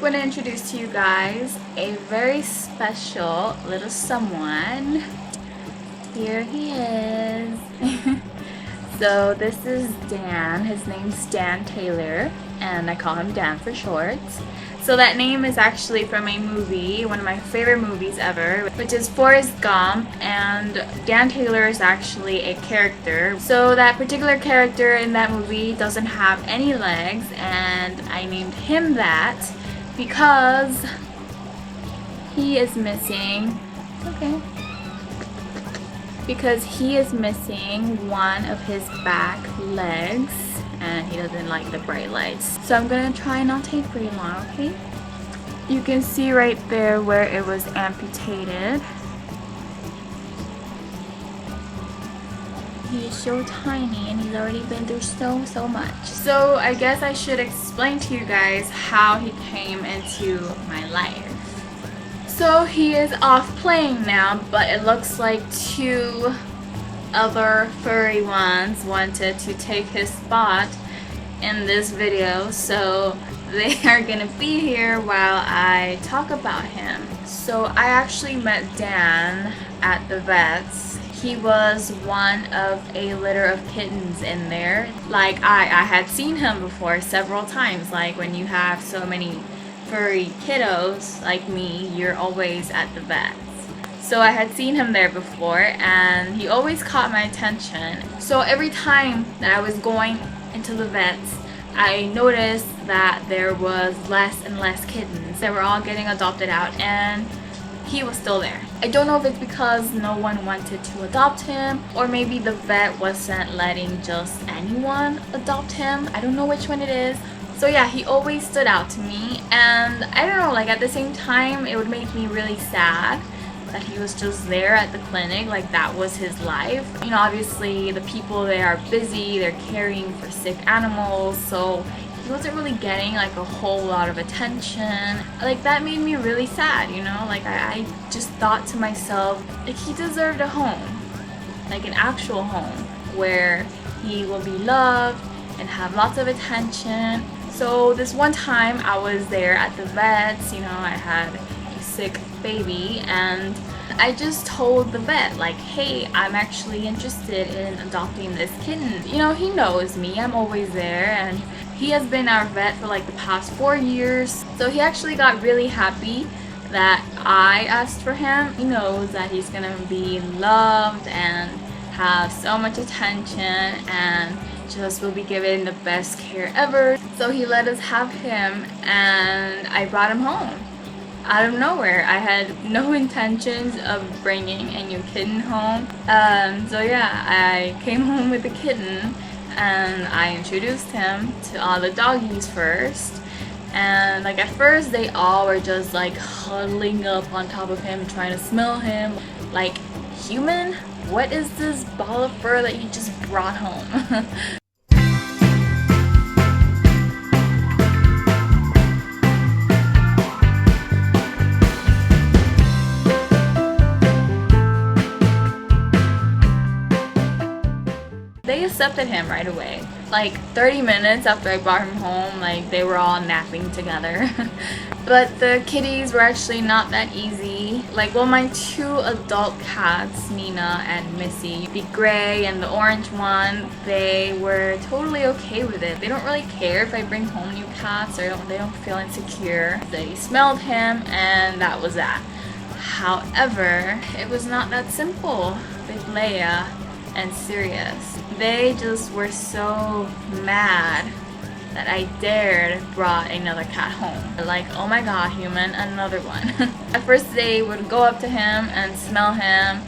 want to introduce to you guys a very special little someone. Here he is. So this is Dan. His name's Dan Taylor, and I call him Dan for short. So that name is actually from a movie, one of my favorite movies ever, which is Forrest Gump, and Dan Taylor is actually a character. So that particular character in that movie doesn't have any legs, and I named him that because he is missing, because he is missing one of his back legs. And he doesn't like the bright lights. So I'm gonna try not to take very long, okay? You can see right there where it was amputated. He's so tiny and he's already been through so much. So I guess I should explain to you guys how he came into my life. So he is off playing now, but it looks like two other furry ones wanted to take his spot in this video, so they are gonna be here while I talk about him. So I actually met Dan at the vet's. He was one of a litter of kittens in there. Like I had seen him before several times. Like when you have so many furry kiddos like me, you're always at the vet. So I had seen him there before, and he always caught my attention. So every time that I was going into the vets, I noticed that there was less and less kittens. They were all getting adopted out, and he was still there. I don't know if it's because no one wanted to adopt him, or maybe the vet wasn't letting just anyone adopt him. I don't know which one it is. So yeah, he always stood out to me, and I don't know, like at the same time, it would make me really sad that he was just there at the clinic, like that was his life. You know, obviously the people there are busy, they're caring for sick animals, so he wasn't really getting like a whole lot of attention. Like that made me really sad, you know, like I just thought to myself, like he deserved a home, like an actual home where he will be loved and have lots of attention. So this one time I was there at the vets, you know, I had a sick baby, and I just told the vet like, hey, I'm actually interested in adopting this kitten. You know, he knows me, I'm always there, and he has been our vet for like the past 4 years. So he actually got really happy that I asked for him. He knows that he's gonna be loved and have so much attention and just will be given the best care ever. So he let us have him, and I brought him home out of nowhere. I had no intentions of bringing a new kitten home. So yeah, I came home with the kitten, and I introduced him to all the doggies first. And like at first they all were just like huddling up on top of him, trying to smell him. Like, human? What is this ball of fur that you just brought home? They accepted him right away. Like 30 minutes after I brought him home, like they were all napping together. But the kitties were actually not that easy. Like, well, my two adult cats, Nina and Missy, the gray and the orange one, they were totally okay with it. They don't really care if I bring home new cats, or they don't feel insecure. They smelled him, and that was that. However, it was not that simple with Leia and Sirius. They just were so mad that I dared brought another cat home. Like, oh my god, human, another one. At first they would go up to him and smell him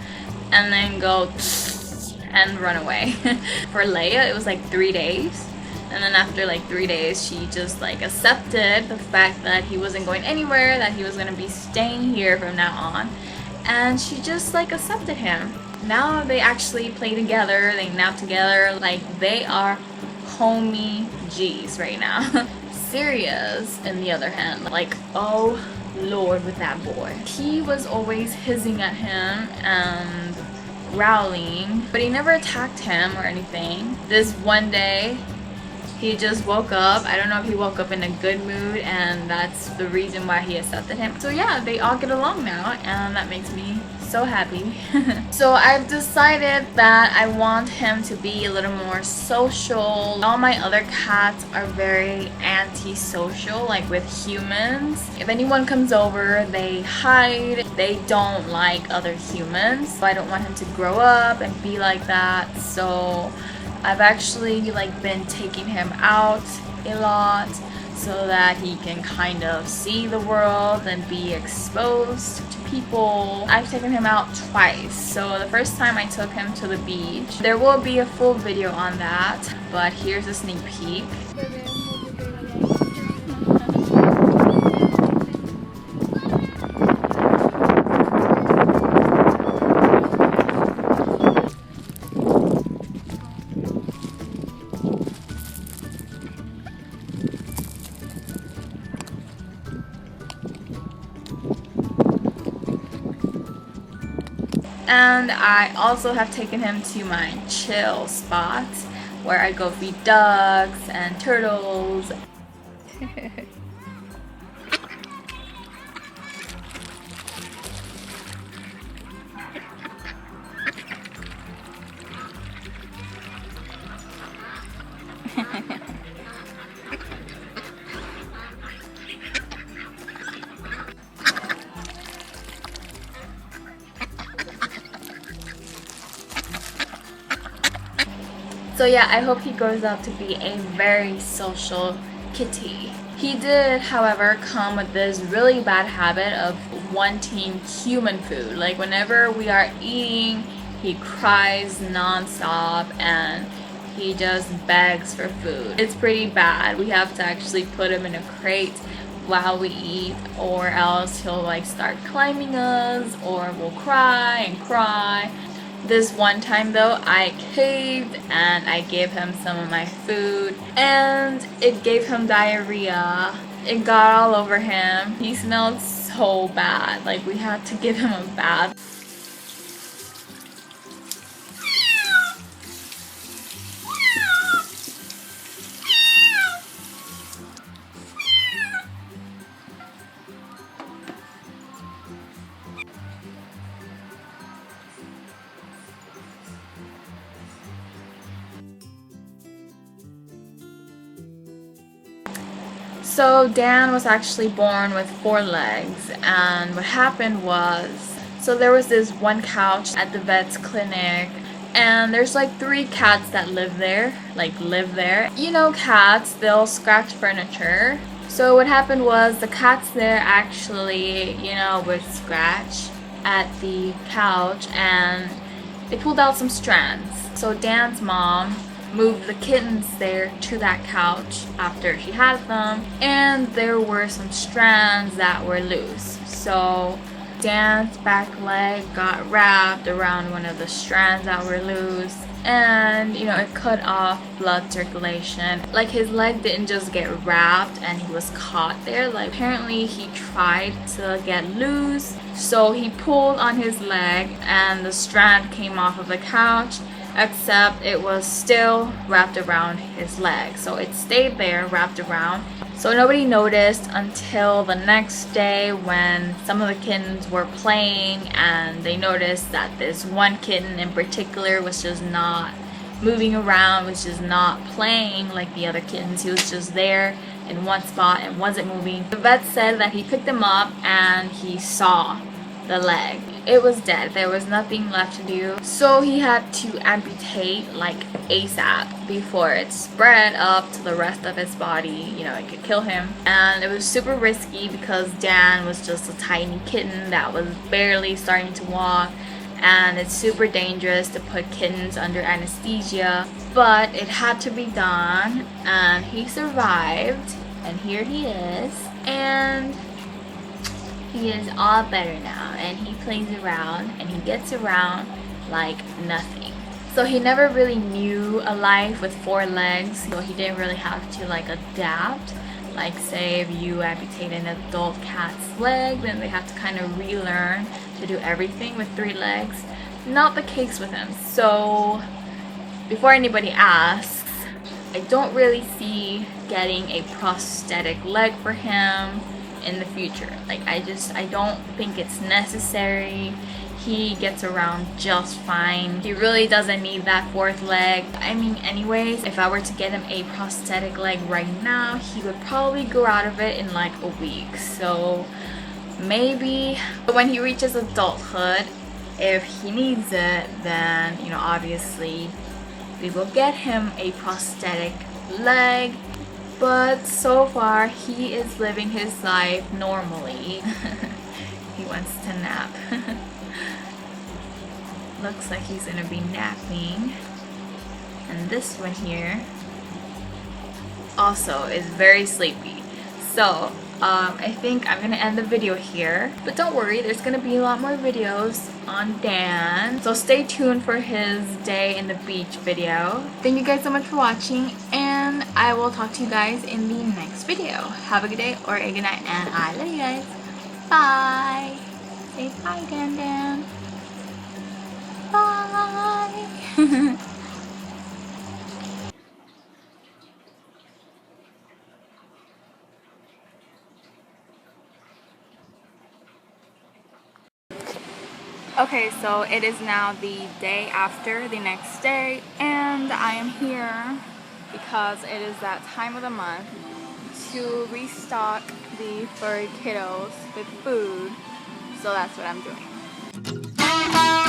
and then go and run away. For Leia, it was like 3 days. And then after like 3 days, she just like accepted the fact that he wasn't going anywhere, that he was gonna be staying here from now on. And she just like accepted him. Now they actually play together, they nap together, like they are homie G's right now. Sirius, on the other hand, like, oh lord with that boy. He was always hissing at him and growling, but he never attacked him or anything. This one day, He just woke up. I don't know if he woke up in a good mood and that's the reason why he accepted him. So yeah, they all get along now and that makes me so happy. So I've decided that I want him to be a little more social. All my other cats are very anti-social, like with humans. If anyone comes over, they hide. They don't like other humans. So I don't want him to grow up and be like that. So I've actually been taking him out a lot so that he can kind of see the world and be exposed to people. I've taken him out twice. So the first time I took him to the beach. There will be a full video on that, but here's a sneak peek. And I also have taken him to my chill spot where I go feed ducks and turtles. So yeah, I hope he grows up to be a very social kitty. He did, however, come with this really bad habit of wanting human food. Like whenever we are eating, he cries non-stop and he just begs for food. It's pretty bad. We have to actually put him in a crate while we eat, or else he'll start climbing us, or we'll cry and cry. This one time though, I caved and I gave him some of my food and it gave him diarrhea. It got all over him. He smelled so bad. We had to give him a bath. So Dan was actually born with 4 legs, and what happened was, so there was this one couch at the vet's clinic, and there's 3 cats that live there. You know cats, they'll scratch furniture. So what happened was the cats there actually, would scratch at the couch and they pulled out some strands. So Dan's mom moved the kittens there to that couch after she had them, and there were some strands that were loose. So Dan's back leg got wrapped around one of the strands that were loose, and it cut off blood circulation. His leg didn't just get wrapped and he was caught there. Apparently he tried to get loose, so he pulled on his leg and the strand came off of the couch, except it was still wrapped around his leg. So it stayed there wrapped around. So nobody noticed until the next day when some of the kittens were playing and they noticed that this one kitten in particular was just not moving around, was just not playing like the other kittens. He was just there in one spot and wasn't moving. The vet said that he picked him up and he saw the leg. It was dead. There was nothing left to do. So he had to amputate ASAP before it spread up to the rest of his body. It could kill him. And it was super risky because Dan was just a tiny kitten that was barely starting to walk. And it's super dangerous to put kittens under anesthesia. But it had to be done. And he survived. And here he is. And he is all better now, and he plays around and he gets around like nothing. So he never really knew a life with 4 legs, so he didn't really have to adapt. Say if you amputate an adult cat's leg, then they have to kind of relearn to do everything with 3 legs. Not the case with him. So before anybody asks, I don't really see getting a prosthetic leg for him in the future. Like I don't think it's necessary. He gets around just fine. He really doesn't need that fourth leg. I mean, anyways, if I were to get him a prosthetic leg right now, he would probably grow out of it in like a week. So maybe when he reaches adulthood, if he needs it, then, you know, obviously we will get him a prosthetic leg. But so far, he is living his life normally. He wants to nap. Looks like he's gonna be napping. And this one here also is very sleepy. So I think I'm gonna end the video here, but don't worry, there's gonna be a lot more videos on Dan, so stay tuned for his day in the beach video. Thank you guys so much for watching, and I will talk to you guys in the next video. Have a good day or a good night, and I love you guys. Bye. Say bye, Dan. Bye. Okay, so it is now the day after the next day, and I am here because it is that time of the month to restock the furry kiddos with food, so that's what I'm doing.